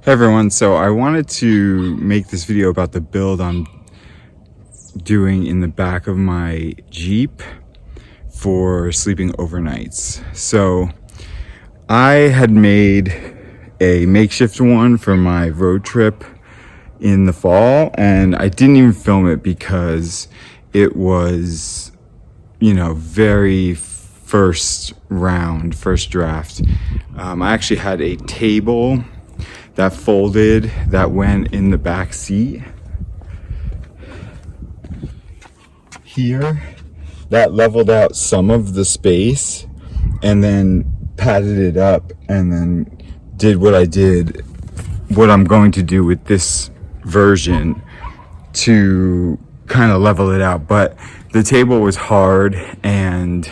Hey everyone, so I wanted to make this video about the build I'm doing in the back of my Jeep for sleeping overnights. So I had made a makeshift one for my road trip in the fall, and I didn't even film it because it was, very first draft. I actually had a table that folded that went in the back seat here, that leveled out some of the space and then padded it up, and then did what I'm going to do with this version to kind of level it out. But the table was hard and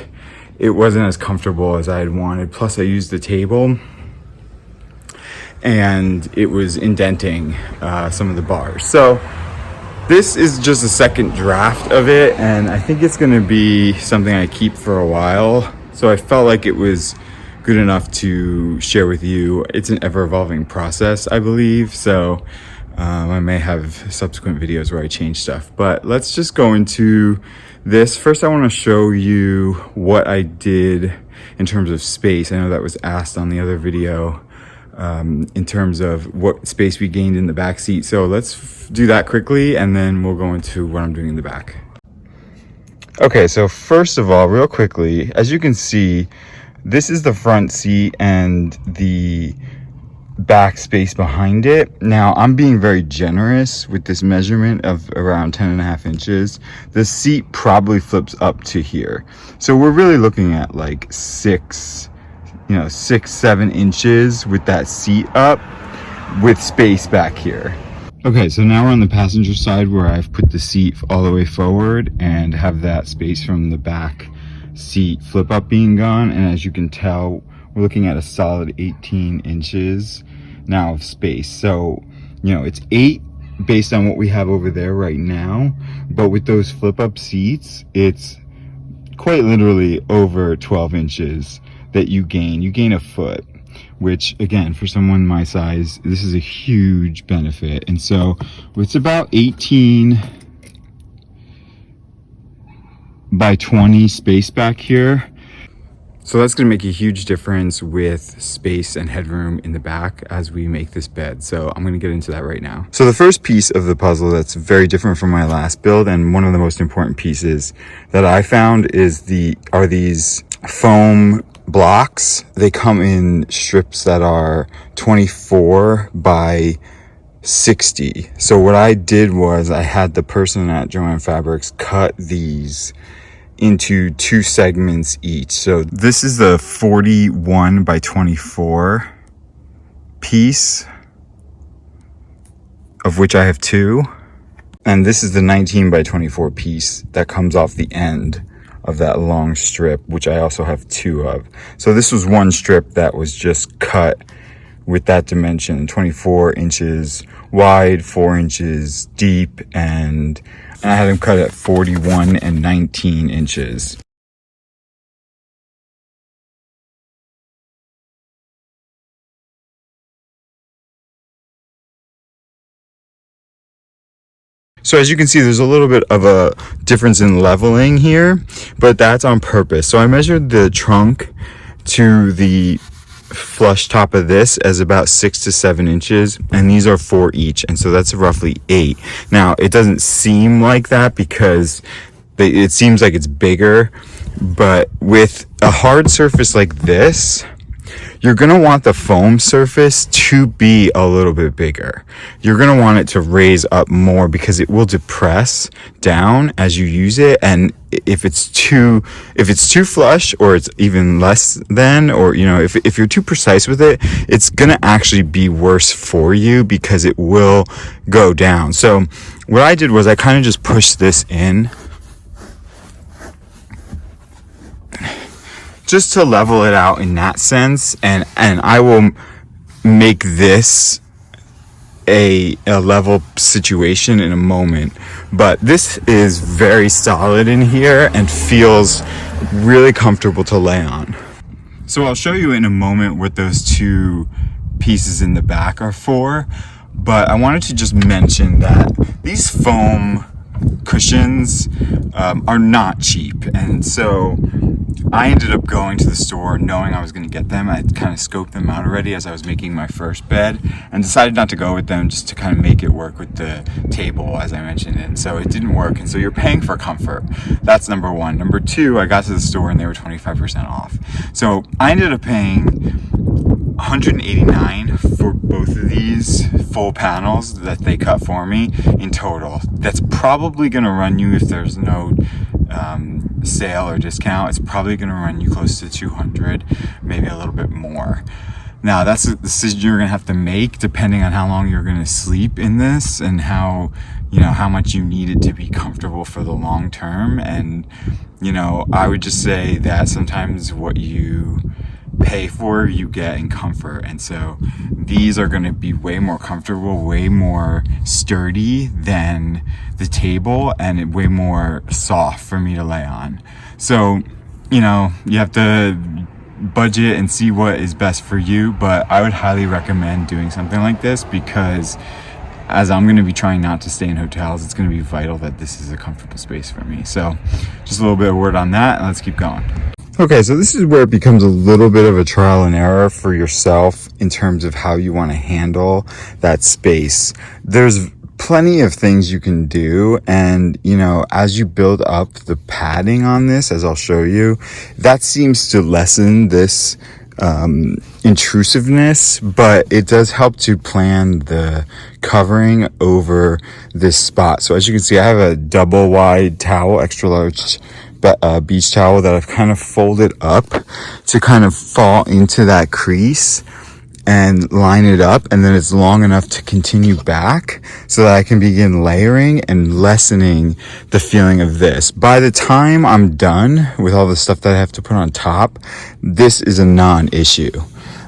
it wasn't as comfortable as I had wanted. Plus I used the table and it was indenting some of the bars. So this is just a second draft of it, and I think it's gonna be something I keep for a while. So I felt like it was good enough to share with you. It's an ever-evolving process, I believe. So I may have subsequent videos where I change stuff, but let's just go into this. First, I wanna show you what I did in terms of space. I know that was asked on the other video. In terms of what space we gained in the back seat. So let's do that quickly and then we'll go into what I'm doing in the back. Okay, so first of all, real quickly, as you can see, this is the front seat and the back space behind it. Now I'm being very generous with this measurement of around 10.5 inches. The seat probably flips up to here. So we're really looking at like 6-7 inches with that seat up with space back here. Okay, so now we're on the passenger side where I've put the seat all the way forward and have that space from the back seat flip up being gone. And as you can tell, we're looking at a solid 18 inches now of space. So, it's 8 based on what we have over there right now, but with those flip up seats, it's quite literally over 12 inches that you gain a foot, which again, for someone my size, this is a huge benefit. And so it's about 18 by 20 space back here. So that's going to make a huge difference with space and headroom in the back as we make this bed. So I'm going to get into that right now. So the first piece of the puzzle that's very different from my last build, and one of the most important pieces that I found are these foam blocks. They come in strips that are 24 by 60. So what I did was I had the person at Joann Fabrics cut these into 2 segments each. So this is the 41 by 24 piece, of which I have 2. And this is the 19 by 24 piece that comes off the end of that long strip, which I also have 2 of. So this was one strip that was just cut with that dimension, 24 inches wide, 4 inches deep, and I had them cut at 41 and 19 inches. So as you can see, there's a little bit of a difference in leveling here, but that's on purpose. So I measured the trunk to the flush top of this as about 6 to 7 inches, and these are 4 each, and so that's roughly 8. Now it doesn't seem like that because it seems like it's bigger, but with a hard surface like this, you're gonna want the foam surface to be a little bit bigger. You're gonna want it to raise up more because it will depress down as you use it. And if it's too flush, or it's even less than, or if you're too precise with it, it's gonna actually be worse for you because it will go down. So what I did was I kind of just pushed this in just to level it out in that sense, and I will make this a level situation in a moment. But this is very solid in here and feels really comfortable to lay on. So I'll show you in a moment what those 2 pieces in the back are for. But I wanted to just mention that these foam cushions are not cheap, and so I ended up going to the store knowing I was going to get them. I kind of scoped them out already as I was making my first bed and decided not to go with them just to kind of make it work with the table, as I mentioned, and so it didn't work. And so you're paying for comfort. That's number one. Number two, I got to the store and they were 25% off. So I ended up paying $189 for both of these full panels that they cut for me in total. That's probably going to run you, if there's no sale or discount, it's probably going to run you close to $200, maybe a little bit more. Now that's a decision you're going to have to make depending on how long you're going to sleep in this and how much you need it to be comfortable for the long term. And I would just say that sometimes what you pay for, you get in comfort. And so these are going to be way more comfortable, way more sturdy than the table, and way more soft for me to lay on. So, you have to budget and see what is best for you, but I would highly recommend doing something like this because as I'm going to be trying not to stay in hotels, it's going to be vital that this is a comfortable space for me. So just a little bit of word on that, and let's keep going. Okay, so this is where it becomes a little bit of a trial and error for yourself in terms of how you want to handle that space. There's plenty of things you can do, and as you build up the padding on this, as I'll show you, that seems to lessen this intrusiveness, but it does help to plan the covering over this spot. So as you can see, I have a double wide towel, extra large beach towel that I've kind of folded up to kind of fall into that crease and line it up, and then it's long enough to continue back so that I can begin layering and lessening the feeling of this. By the time I'm done with all the stuff that I have to put on top, this is a non-issue.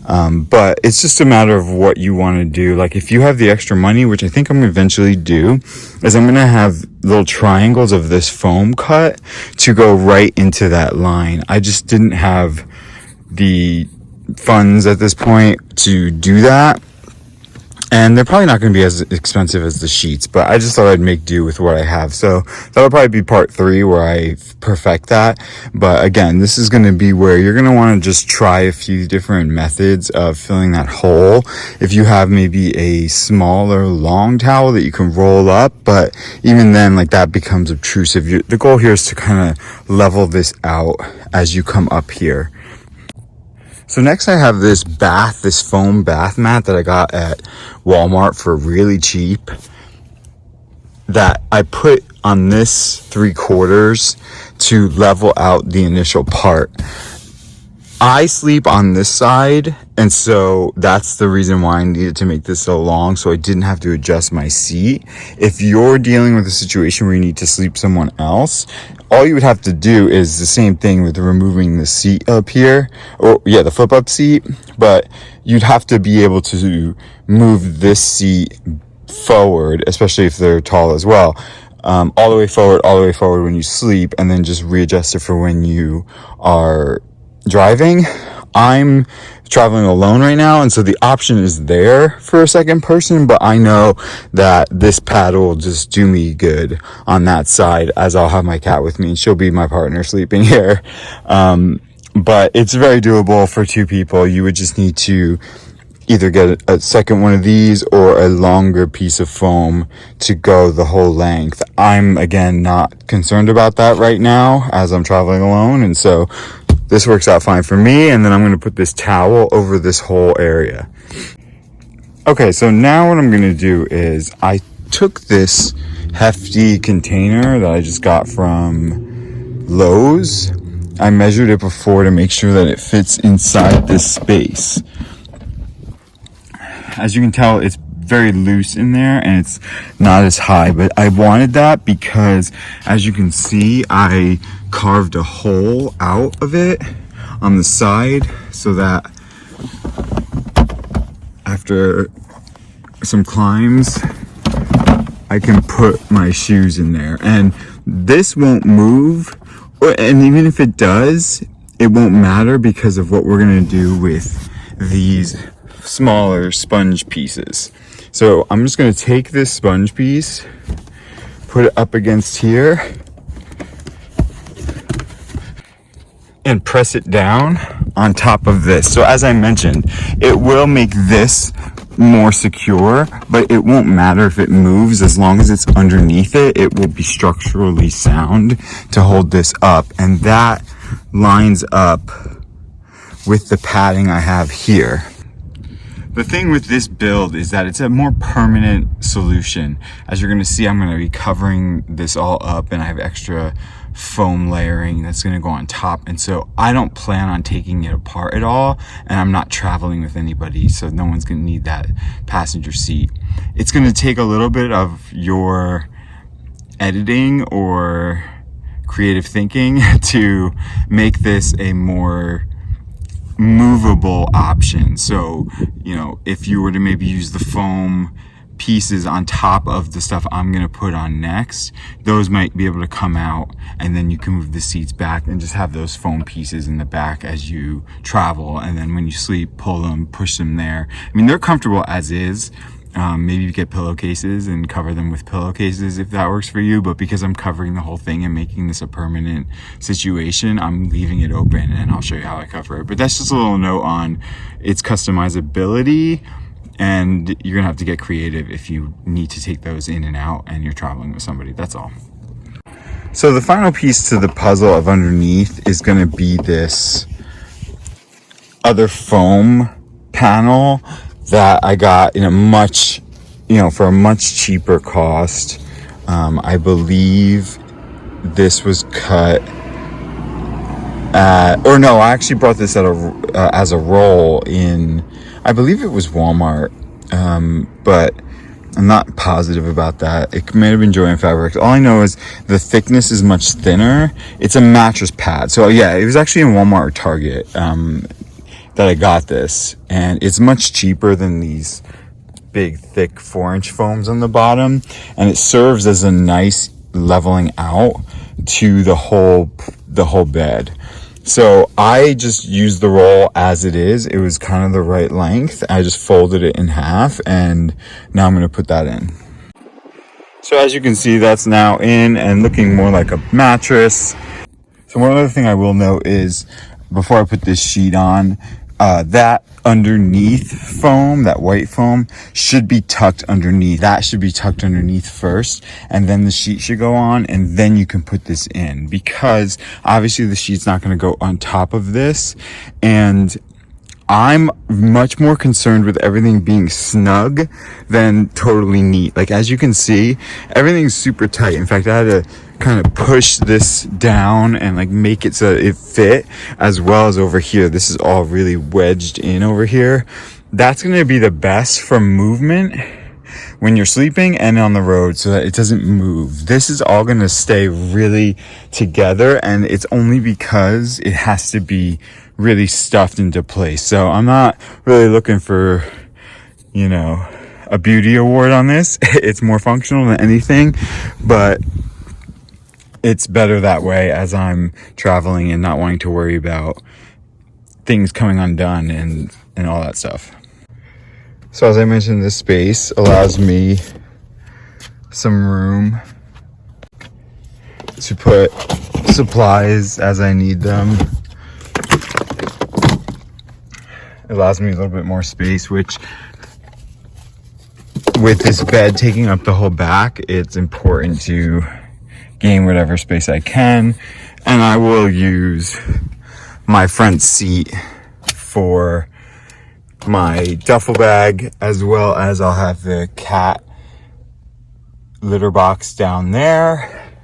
But it's just a matter of what you want to do. Like if you have the extra money, which I think I'm gonna eventually do, is I'm gonna have little triangles of this foam cut to go right into that line. I just didn't have the funds at this point to do that, and they're probably not going to be as expensive as the sheets, but I just thought I'd make do with what I have. So that'll probably be part 3 where I perfect that. But again, this is going to be where you're going to want to just try a few different methods of filling that hole. If you have maybe a smaller long towel that you can roll up, but even then, like, that becomes obtrusive. The goal here is to kind of level this out as you come up here. So next I have this foam bath mat that I got at Walmart for really cheap that I put on this 3/4 to level out the initial part. I sleep on this side, and so that's the reason why I needed to make this so long, so I didn't have to adjust my seat. If you're dealing with a situation where you need to sleep someone else, all you would have to do is the same thing with removing the seat up here, the flip up seat, but you'd have to be able to move this seat forward, especially if they're tall as well, all the way forward when you sleep, and then just readjust it for when you are driving. I'm traveling alone right now, and so the option is there for a second person, but I know that this pad will just do me good on that side, as I'll have my cat with me and she'll be my partner sleeping here. But it's very doable for 2 people. You would just need to either get a second one of these or a longer piece of foam to go the whole length. I'm, again, not concerned about that right now as I'm traveling alone, and so this works out fine for me. And then I'm going to put this towel over this whole area. Okay, so now what I'm going to do is I took this hefty container that I just got from Lowe's. I measured it before to make sure that it fits inside this space. As you can tell, it's very loose in there and it's not as high, but I wanted that because, as you can see, I carved a hole out of it on the side so that after some climbs I can put my shoes in there, and this won't move, and even if it does, it won't matter because of what we're going to do with these smaller sponge pieces. So I'm just going to take this sponge piece, put it up against here, and press it down on top of this. So as I mentioned, it will make this more secure, but it won't matter if it moves. As long as it's underneath it, it will be structurally sound to hold this up. And that lines up with the padding I have here. The thing with this build is that it's a more permanent solution. As you're gonna see, I'm gonna be covering this all up, and I have extra foam layering that's gonna go on top. And so I don't plan on taking it apart at all, and I'm not traveling with anybody, so no one's gonna need that passenger seat. It's gonna take a little bit of your editing or creative thinking to make this a more movable option. So, you know, if you were to maybe use the foam pieces on top of the stuff I'm going to put on next, those might be able to come out, and then you can move the seats back and just have those foam pieces in the back as you travel. And then when you sleep, pull them, push them there. I mean, they're comfortable as is. Maybe you get pillowcases and cover them with pillowcases if that works for you, but because I'm covering the whole thing and making this a permanent situation, I'm leaving it open, and I'll show you how I cover it. But that's just a little note on its customizability, and you're gonna have to get creative if you need to take those in and out and you're traveling with somebody. That's all. So the final piece to the puzzle of underneath is gonna be this other foam panel that I got in a much, for a much cheaper cost. I believe this was cut at, or no, I actually brought this at as a roll in, I believe it was Walmart, but I'm not positive about that. It may have been Joann Fabrics. All I know is the thickness is much thinner. It's a mattress pad. So yeah, it was actually in Walmart or Target that I got this, and it's much cheaper than these big thick 4-inch foams on the bottom, and it serves as a nice leveling out to the whole bed. So I just used the roll as it is. It was kind of the right length. I just folded it in half, and now I'm going to put that in. So as you can see, that's now in and looking more like a mattress. So one other thing I will note is, before I put this sheet on, that underneath foam, that white foam, should be tucked underneath. That should be tucked underneath first, and then the sheet should go on, and then you can put this in, because obviously the sheet's not going to go on top of this, and I'm much more concerned with everything being snug than totally neat. Like, as you can see, everything's super tight. In fact, I had to kind of push this down and like make it so it fit, as well as over here. This is all really wedged in over here. That's going to be the best for movement when you're sleeping and on the road, so that it doesn't move. This is all going to stay really together, and it's only because it has to be really stuffed into place. So I'm not really looking for, a beauty award on this. It's more functional than anything, but it's better that way as I'm traveling and not wanting to worry about things coming undone and all that stuff. So as I mentioned, this space allows me some room to put supplies as I need them. It allows me a little bit more space, which, with this bed taking up the whole back, it's important to gain whatever space I can. And I will use my front seat for my duffel bag, as well as I'll have the cat litter box down there.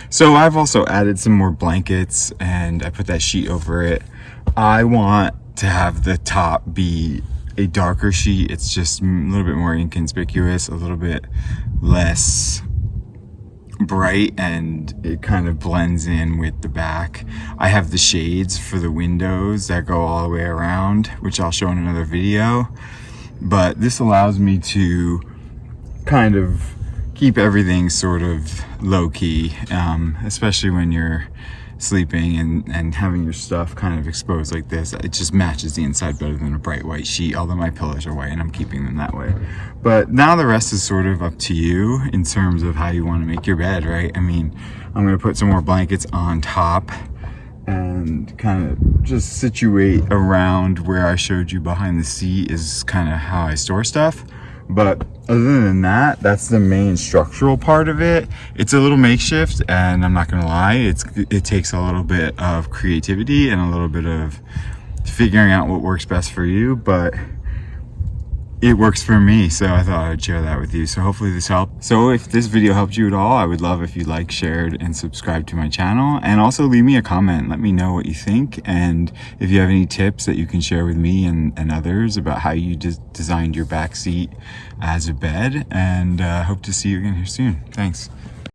So I've also added some more blankets, and I put that sheet over it. I want to have the top be a darker sheet. It's just a little bit more inconspicuous, a little bit less bright, and it kind of blends in with the back. I have the shades for the windows that go all the way around, which I'll show in another video, but this allows me to kind of keep everything sort of low-key, especially when you're sleeping and having your stuff kind of exposed like this, it just matches the inside better than a bright white sheet, although my pillows are white and I'm keeping them that way. But now the rest is sort of up to you in terms of how you want to make your bed, right? I mean, I'm going to put some more blankets on top and kind of just situate around where I showed you behind the seat is kind of how I store stuff. But other than that, that's the main structural part of it. It's a little makeshift, and I'm not gonna lie, it takes a little bit of creativity and a little bit of figuring out what works best for you, but it works for me, so I thought I'd share that with you. So hopefully this helped. So if this video helped you at all, I would love if you liked, shared, and subscribed to my channel. And also leave me a comment. Let me know what you think. And if you have any tips that you can share with me and others about how you designed your back seat as a bed. And hope to see you again here soon. Thanks.